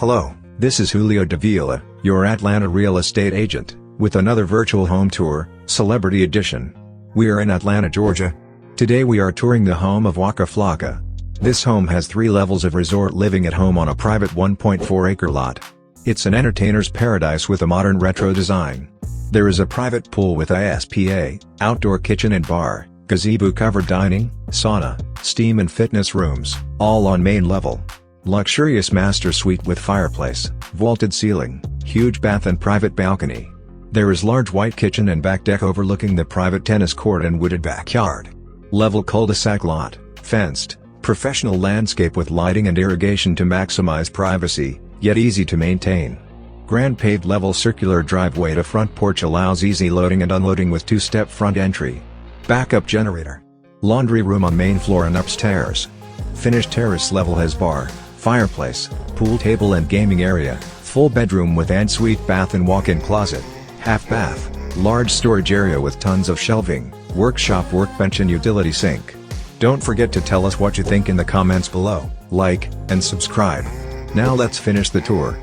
Hello, this is Julio Davila, your Atlanta real estate agent, with another virtual home tour, Celebrity Edition. We are in Atlanta, Georgia. Today we are touring the home of Waka Flocka. This home has 3 levels of resort living at home on a private 1.4-acre lot. It's an entertainer's paradise with a modern retro design. There is a private pool with ISPA, outdoor kitchen and bar, gazebo-covered dining, sauna, steam and fitness rooms, all on main level. Luxurious master suite with fireplace, vaulted ceiling, huge bath and private balcony. There is large white kitchen and back deck overlooking the private tennis court and wooded backyard. Level cul-de-sac lot, fenced, professional landscape with lighting and irrigation to maximize privacy, yet easy to maintain. Grand paved level circular driveway to front porch allows easy loading and unloading with 2-step front entry. Backup generator. Laundry room on main floor and upstairs. Finished terrace level has bar, fireplace, pool table and gaming area, full bedroom with ensuite bath and walk-in closet, half bath, large storage area with tons of shelving, workshop workbench and utility sink. Don't forget to tell us what you think in the comments below, like, and subscribe. Now let's finish the tour.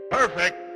Perfect.